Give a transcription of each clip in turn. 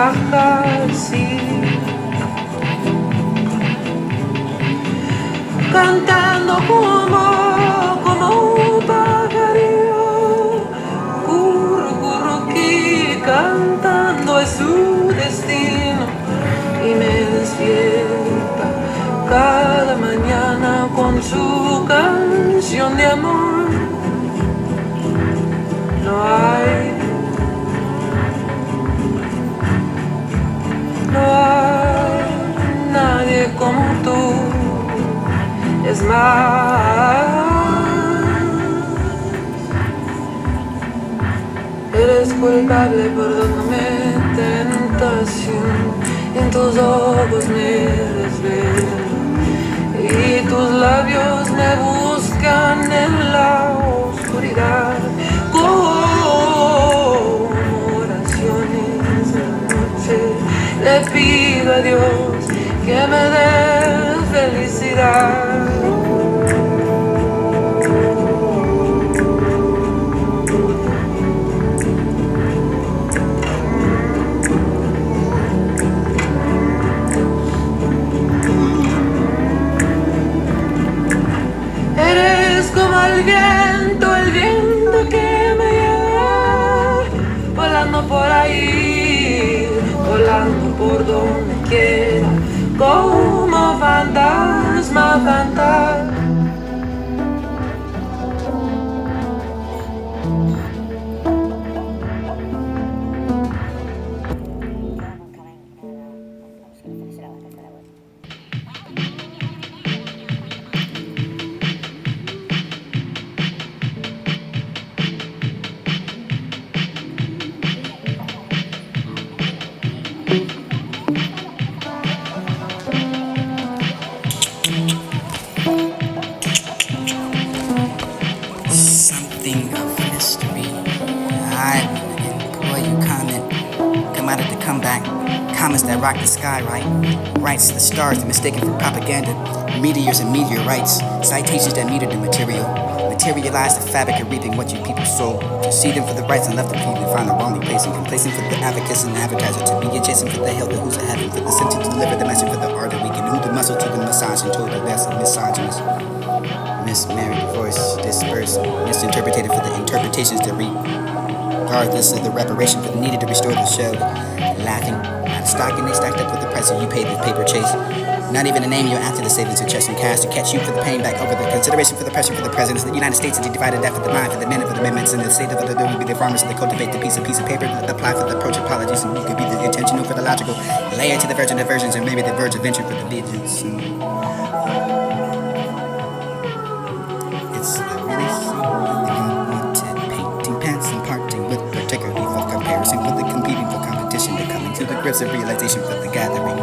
baja así, cantando como un pajarillo, curruqui, cantando es su destino y me despierta cada mañana con su canción de amor. No hay nadie como tú, es más, eres culpable perdonándome tentación, en tus ojos me desvelo y tus labios me buscan en la oscuridad como oraciones de la noche. Le pido a Dios que me dé felicidad. Eres como el viento que me lleva, volando por ahí, volando por donde quiera, como fantasma, fantasma. Something of mystery. I employ you comment. Come out of the comeback. Comets that rock the sky, right? Writes the stars that mistaken for propaganda. Meteors and meteorites. Citations that meter the material. Materialize the fabric of reaping what you people sow. To see them for the rights and left the people find the wrongly placing. Complacent for the advocates and the advertiser. To be adjacent for the help of who's a heaven. For the sentence to deliver the message for the art that we can. Who the muscle to the massage and told the best misogynist. Mismarried, divorced, dispersed, misinterpreted for the interpretations that read. Regardless of the reparation for the needed to restore the shell. Laughing, out of stock and they stacked up with the price that you paid the paper chase. Not even a name you after the savings of chest and cash to catch you for the pain back over the consideration for the pressure for the presidents. The United States and the divided that for the mind for the men for the amendments and the state of the will be the farmers and they cultivate the piece of paper that apply for the approach apologies and you could be the intentional for the logical layer to the virgin diversions and maybe the verge of venture for the vigilance. It's the really unwanted painting pants and parting with particularly for comparison for the competing for competition to coming to the grips of realization for the gathering.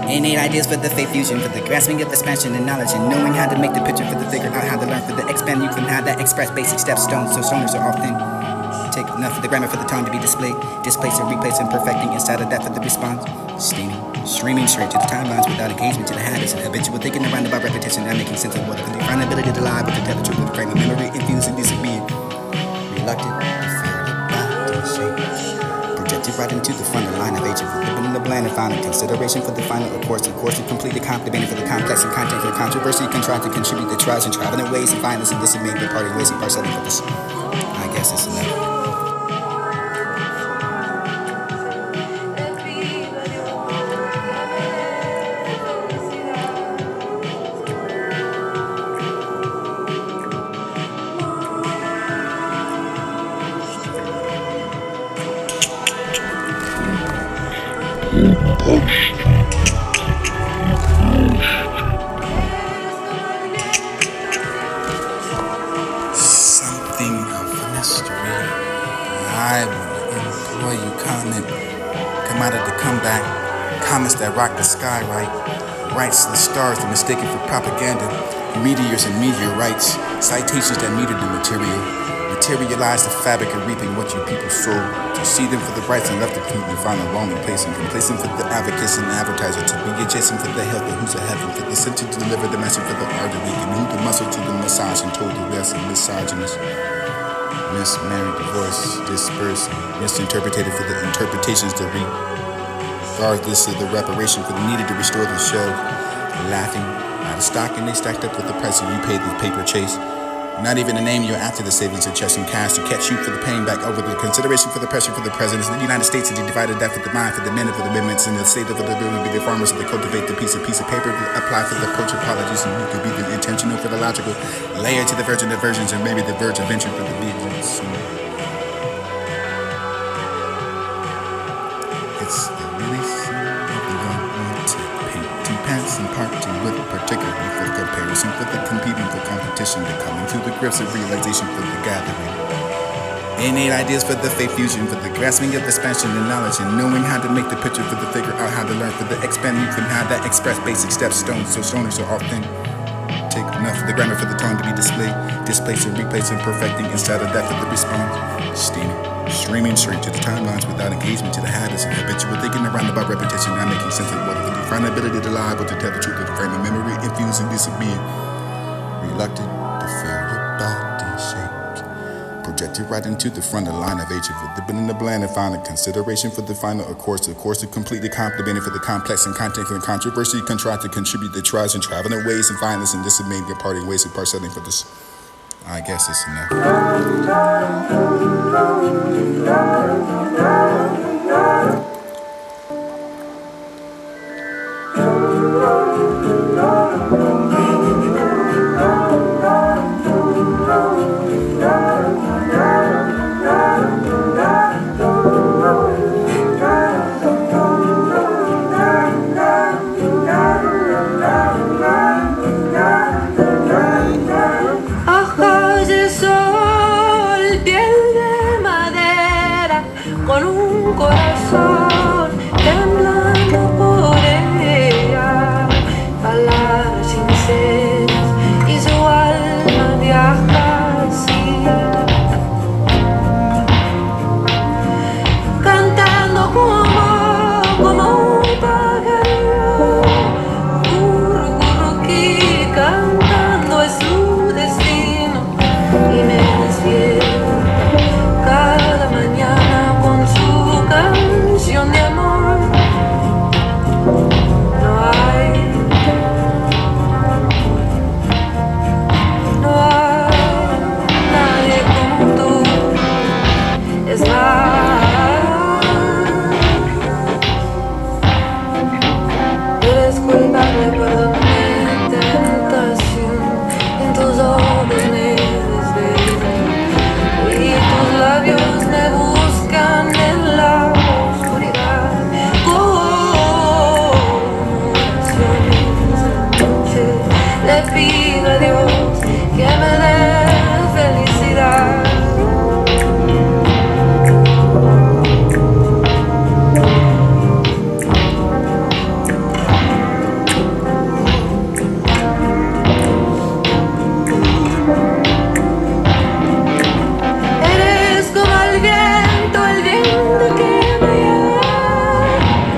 Innate ideas for the faith fusion, for the grasping of expansion and knowledge, and knowing how to make the picture for the figure out how to learn for the expand you can have that express basic steps stones, so stoners are often take enough for the grammar for the tone to be displayed, displaced and replaced and perfecting inside of that for the response, steaming, streaming straight to the timelines without engagement to the habits and habitual thinking around about repetition, not making sense of what the divine ability to lie with the temperature with the frame of memory infused and disappeared, reluctant to feel your body shake. Projected right into the front line of aging, living in the bland and finding consideration for the final, of course to complete the complicated for the complex and content for the controversy, contrive to contribute the trials and traveling ways and violence and disseminate the party ways and parcelling for this. I guess it's enough. Something of mystery. I employ you comment. Come out of the comeback. Comets that rock the sky, right? Writes the stars that mistaken for propaganda. Meteors and meteorites. Citations that meter the material. Materialize the fabric of reaping what you people sow. To see them for the rights and left the people and find the wrong place and complacent for the advocates and the advertiser. To be adjacent for the health of who's a heaven. For the center to deliver the message for the art of we can who the muscle to the massage and told the rest of misogynist. Mismarried, divorced, dispersed, misinterpreted for the interpretations that read. regardless of the reparation for the needed to restore the show. Laughing, out of stock, and they stacked up with the price you paid the paper chase. Not even a name you're after the savings of chest and cash to catch you for the pain back over the consideration for the pressure for the presidents of the United States and the divided death of the mind for the men of the amendments and the state of the building be the farmers that cultivate the piece of paper apply for the approach apologies and you could be the intentional for the logical layer to the virgin diversions and maybe the verge of venture for the vegans. It's really want to paint two pants and part two with particularly for the comparison for the competing for competition the coming through the grips of realization for the gathering innate ideas for the faith fusion for the grasping of expansion and knowledge and knowing how to make the picture for the figure out how to learn for the expand you can have that express basic steps stones so stoners are often take enough for the grammar for the tone to be displayed displaced and replaced and perfecting instead of that for the response steaming streaming straight to the timelines without engagement to the habits and habitual thinking around about repetition, not making sense of what the find ability to lie, but to tell the truth of the frame of memory, infusing this of being reluctant to feel your body shake. Projected right into the front of line of age of the dipping in the blend and find a consideration for the final, of course, to completely complemented for the complex and content for the controversy, contrive to contribute the tries and traveling ways and violence and disseminating and parting ways and parcelling for this. I guess it's enough. Con un corazón temblando por ella, palabras sinceras y su alma viaja así, cantando como un pájaro, curruquí, cantando es su destino y me despierto cada mañana con su canción de amor. No hay nadie como tú. Es más, eres culpable, perdóname, tentación. En tus ojos me desvelo y tus labios me buscan en la oscuridad. Le pido a Dios que me dé felicidad. Eres como el viento que me lleva,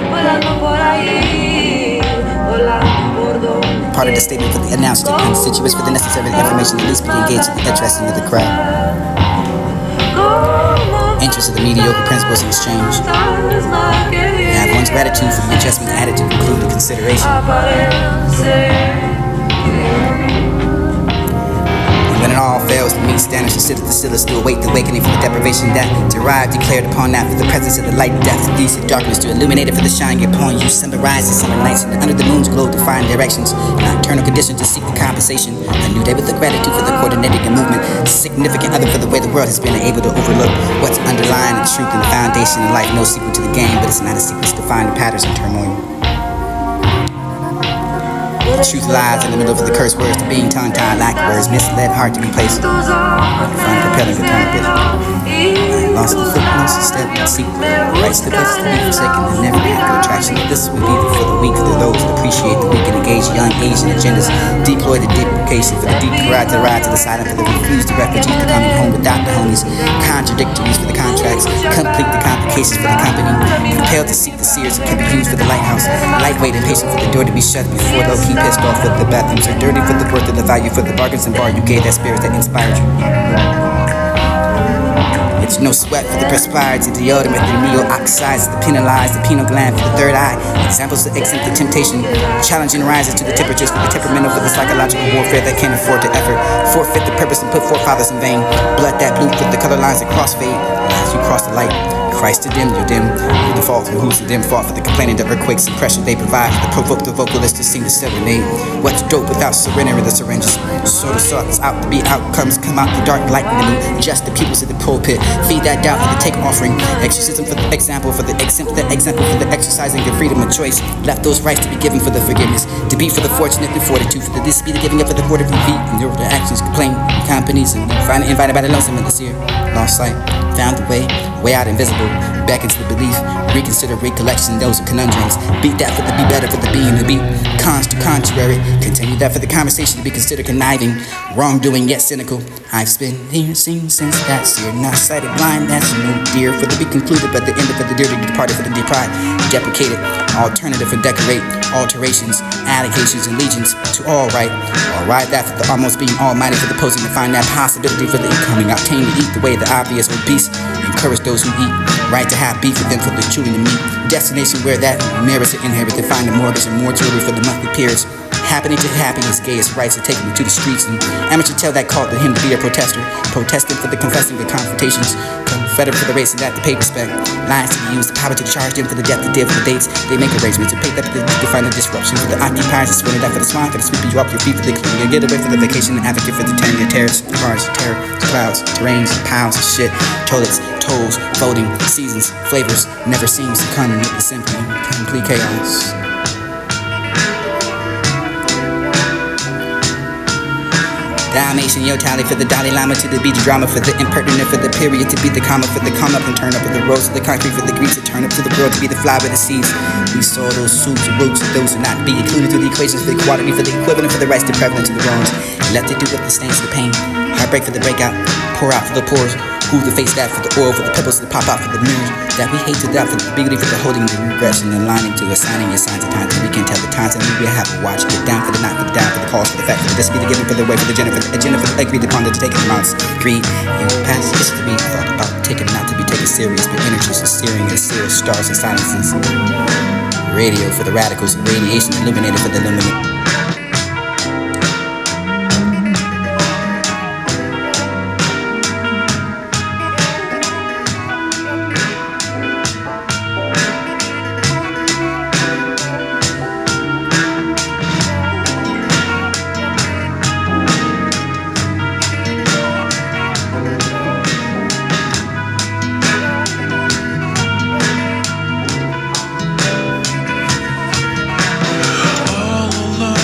volando por ahí, volando por donde. Part of the statement for the announced and constituous for the necessary information at least be engaged in the interests of the crowd. Interests of the mediocre principles in exchange. And have one's gratitude for the adjustment added to conclude the consideration. When it all fails to meet standards, you sit at the sill still await the awakening for the deprivation that derived, declared upon that for the presence of the light, death, these darkness to illuminate it for the shine upon you. Summer rises, summer nights, and under the moon's glow define directions. Nocturnal condition to seek the compensation. A new day with the gratitude for the coordinating and movement. Significant other for the way the world has been able to overlook what's underlying the truth and the foundation of life. No secret to the game, but it's not a secret to find the patterns and turmoil. The truth lies in the middle of the cursed words, the being tongue-tied lack words, misled heart to be placed. Find propelling the tongue bit. Lost the foot, lost the step, and seek the right to the place to be forsaken, and never have good attraction. This will be for the weak, for those that appreciate the weak and engage young Asian agendas. Deploy the deprecation for the deep ride to the ride to the silent, for the refused refugees to coming home without the homies. Contradictories for the contracts, complete the complications for the company. Compelled to seek the seers that can be used for the lighthouse. Lightweight and patient for the door to be shut before low-key pissed off with the bathrooms are dirty for the worth of the value for the bargains and bar you gave that spirit that inspired you. It's no sweat for the perspired, the ultimate, the neo-oxides, the penalized, the penal gland for the third eye. Examples that exempt the temptation, challenging rises to the temperatures for the temperamental, for the psychological warfare that can't afford to effort. Forfeit the purpose and put forefathers in vain. Blood that blue for the color lines that crossfade as you cross the light. Christ to dim, you're dim. Who the fault, who's the dim fault for the complaining, the earthquakes and pressure they provide for the provoke the vocalist to sing the serenade. What's dope without surrendering the syringes? Sort of sorts out to be outcomes, come out the dark light in the moon. Just the peoples of the pulpit, feed that doubt for the take offering. Exorcism for the example, for the exempt, that example for the exercising your freedom of choice. Left those rights to be given for the forgiveness, to be for the fortunate and fortitude, for the this be the giving up for the quarter of feet. And your actions complain, companies, and finally invited by the lonesome in this year. Lost sight, found the way out invisible, back into the belief, reconsider recollection, those are conundrums. Beat that for the be better, for the being, the beat, cons to contrary. Continue that for the conversation to be considered conniving, wrongdoing yet cynical. I've been here seen since that year, not sighted blind, that's no dear. For the be concluded, but the end of the dear to be departed, for the deprived, deprecated, alternative for decorate, alterations, allocations, and legions to all right. All right, that for the almost being almighty, for the posing to find that possibility for the incoming, obtain to eat the way the obvious obese. Encourage those who eat, right to have beef with them for the chewing the meat. Destination where that merits to inherit to find the mortgage and mortuary for the monthly periods. Happening to happiness, gayest rights are taking me to the streets, and amateur tell that called to him to be a protester, protesting for the confessing the confrontations, confederate for the race and that the paper spec, lies to be used, the power to charge them for the death, the deal for the dates. They make arrangements to pay that to find the disruption for the occupiers, and swinging that for the swine, for the sweep you up your feet for the clean, get away for the vacation, and advocate for the turning your terrors, cars, terror, clouds, terrains, piles of shit, toilets, tolls, voting, seasons, flavors, never seems to come with the simply complete chaos. Dalmatian, yo tally for the Dalai Lama to the beat drama, for the impertinent, for the period to be the comma, for the come up and turn up, for the rose of the concrete, for the Greeks to turn up to the world to be the fly with the seeds. We saw those suits, roots, those who not be included to the equations for the equality, for the equivalent, for the rights to prevalent to the wrongs. Left to do with the stains of the pain, heartbreak for the breakout, pour out for the pores. Who to face that for the oil, for the pebbles to pop out for the mirrors that we hate to doubt, for the beauty, for the holding the regression and lining to assigning your signs of time till we can tell the times and we have to watch get down for the not for the down for the cause for the fact for the be the giving for the way for the agenda for the agenda for the agreed upon the taking amounts greed and past history thought about taken not to be taken serious but energies are searing as serious stars and silences. Radio for the radicals, radiation illuminated for the luminous. All alone.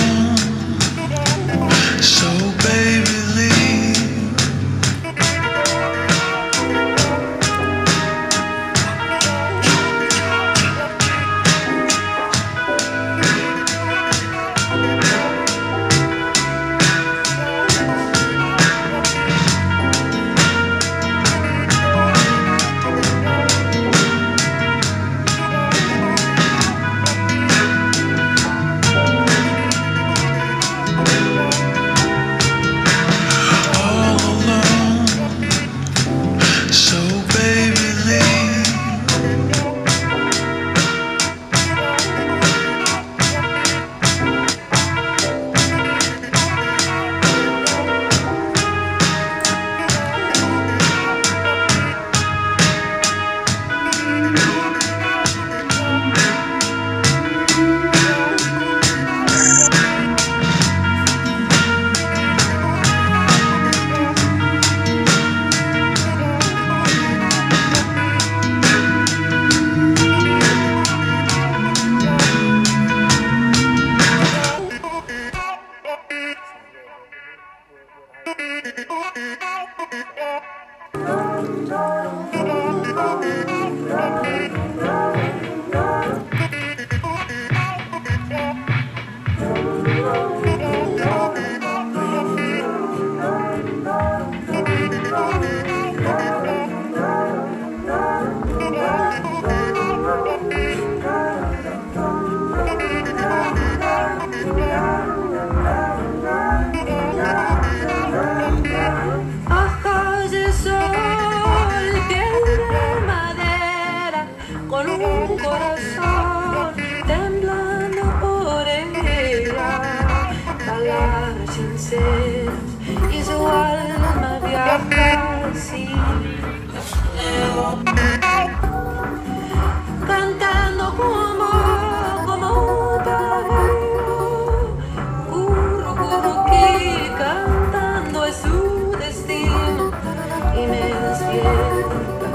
con un corazón temblando por ella, palabras sinceras y su alma viaja así, cantando como un pájaro, curucuruquí, cantando es su destino y me despierta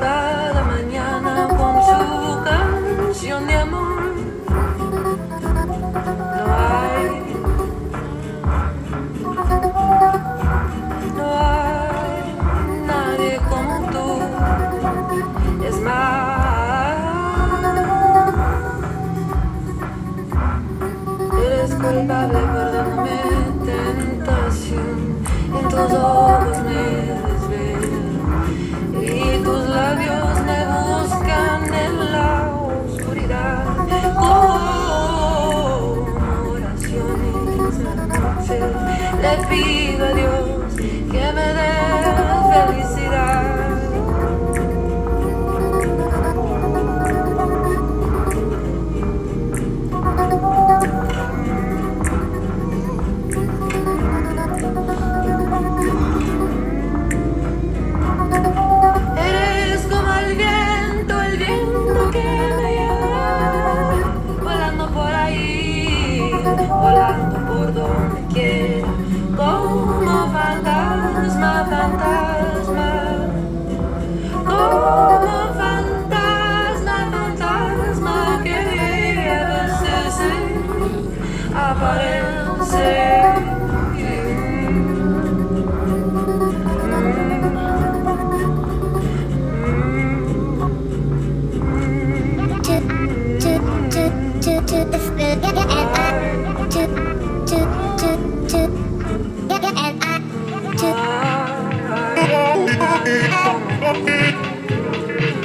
cada mañana con su canción de amor. No hay nadie como tú, es más, eres culpable, perdóname, tentación, en tus ojos me desvelo y tus labios me buscan en la oscuridad, como oraciones a la noche, le pido a Dios que me dé felicidad. Eres como el viento que me lleva, volando por ahí, volando por donde quiera, como fantasma, fantasma, como fantasma, fantasma que a veces aparece.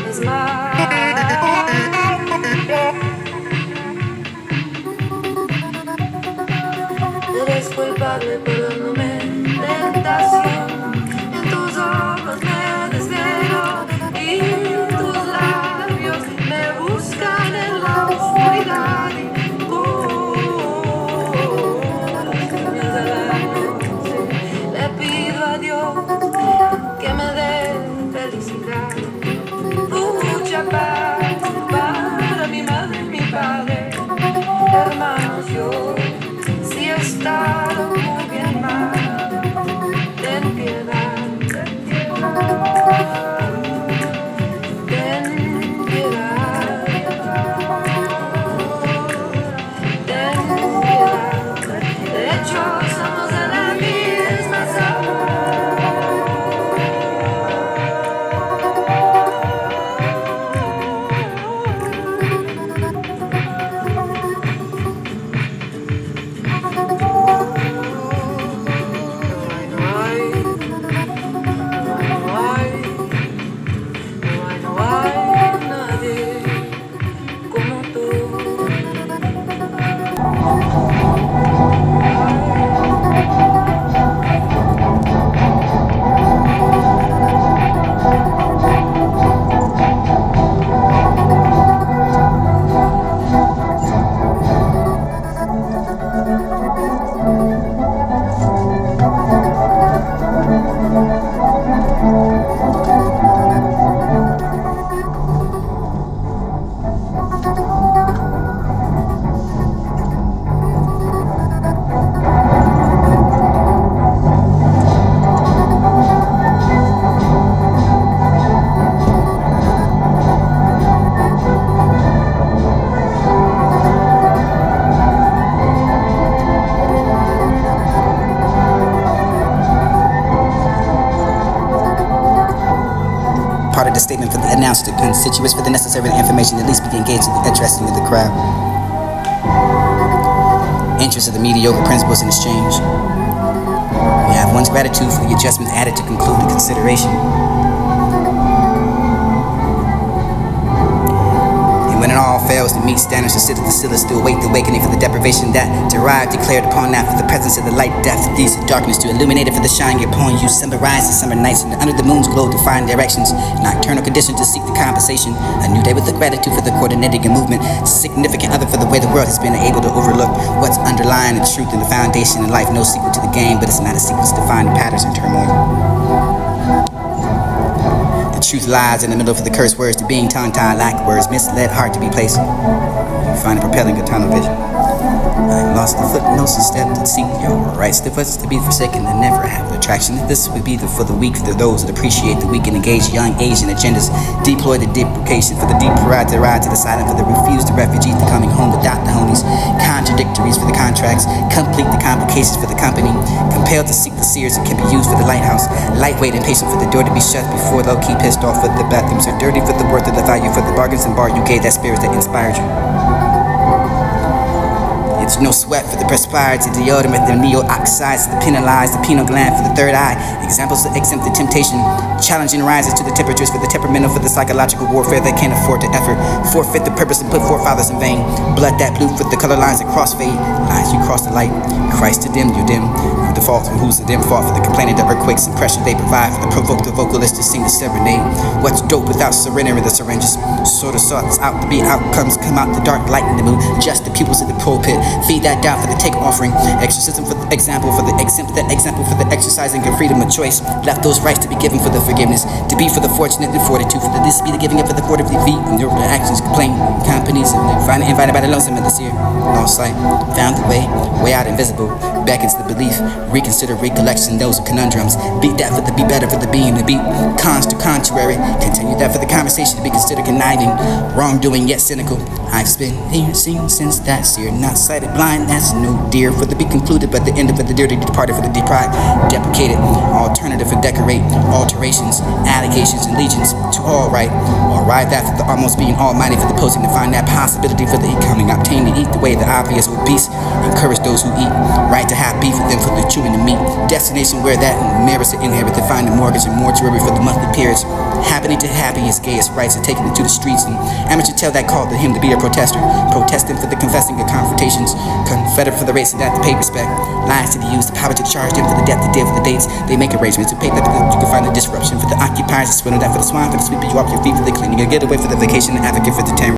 Es más, eres culpable, perdóname, tentación, en tus ojos me desvelo y tus labios me buscan en la oscuridad y las líneas de la noche le pido a Dios que me dé felicidad, mucha paz para mi madre y mi padre, hermanos, yo si he estado muy bien mal, ten piedad, ten piedad, ten piedad, ten piedad, de hecho somos de la misma sangre. Part of the statement for the announced the constituents for the necessary information to at least be engaged in the interesting of the crowd. Interest of the mediocre principles in exchange. We have one's gratitude for the adjustments added to conclude the consideration. And when it all fails, fails to meet standards to sit at the stillest to await the awakening for the deprivation that derived, declared upon that for the presence of the light, death, these darkness to illuminate it for the shining upon you. Summer rise and summer nights, and under the moon's glow to find directions, nocturnal conditions to seek the compensation. A new day with the gratitude for the coordinating and movement, significant other for the way the world has been able to overlook what's underlying the truth and the foundation in life. No sequel to the game, but it's not a sequence defined patterns and turmoil. The truth lies in the middle of the cursed words to being tongue-tied, lack words, misled, hard to be placed. You find it propelling a tunnel vision. I lost the footnotes and stepped to seek your rights. The first to be forsaken and never have attraction. This would be for the weak, for those that appreciate the weak and engage young Asian agendas. Deploy the deprecation for the deep pride to ride to the silent, for the refused refugees to coming home without the homies. Contradictories for the contracts, complete the complications for the company. Compelled to seek the seers that can be used for the lighthouse. Lightweight and patient for the door to be shut before low-key pissed off with the bathrooms are dirty for the worth of the value for the bargains and bar you gave that spirit that inspired you. It's no sweat for the perspired to deodorant, the neo-oxides, the penalized, the penal gland for the third eye. Examples that exempt the temptation, challenging rises to the temperatures for the temperamental, for the psychological warfare that can't afford to effort. Forfeit the purpose and put forefathers in vain. Blood that blue for the color lines that crossfade. Lines you cross the light. Christ to dim, you dim. Who defaults, who's the dim fault for the complaining, the earthquakes and pressure they provide for the provoked the vocalist to sing the serenade. What's dope without surrendering the syringes? Sort of sorts out to be outcomes, come out the dark light in the moon. Just the pupils of the pulpit. Feed that doubt for the take offering. Exorcism for the example, for the exempt, that example for the exercising of freedom of choice. Left those rights to be given for the forgiveness, to be for the fortunate and fortitude, for the this be the giving up for the court of defeat. And their actions complain, companies invited by the lonesome of this year. Lost sight, found the way out invisible. Beckons the belief, reconsider recollection, those conundrums. Beat that for the be better, for the being to beat. Cons to contrary, continue that for the conversation to be considered conniving. Wrongdoing yet cynical. I've been here seen since that seer, not sighted blind, that's no dear. For the be concluded, but the end of it, the dirty departed for the deprived. Deprecated, alternative and decorate, alterations, allegations and legions to all right. Or arrive at the almost being almighty for the posing to find that possibility for the coming. Obtain to eat the way the obvious obese. Encourage those who eat. Right to have beef with them for the chewing the meat. Destination where that merits to inherit to find the mortgage and mortuary for the monthly periods. Happening to happy his gayest rights and taking it to the streets. And amateur tell that called to him to be a protester. Protesting for the confessing of confrontations. Confederate for the race and that to pay respect. Lies to be used, the power to charge them for the death, the day for the dates. They make arrangements to pay that you can find the disruption for the occupiers, the swindle that for the swine, for the sweeping you off your feet for the cleaning, a getaway for the vacation, the advocate for the terror.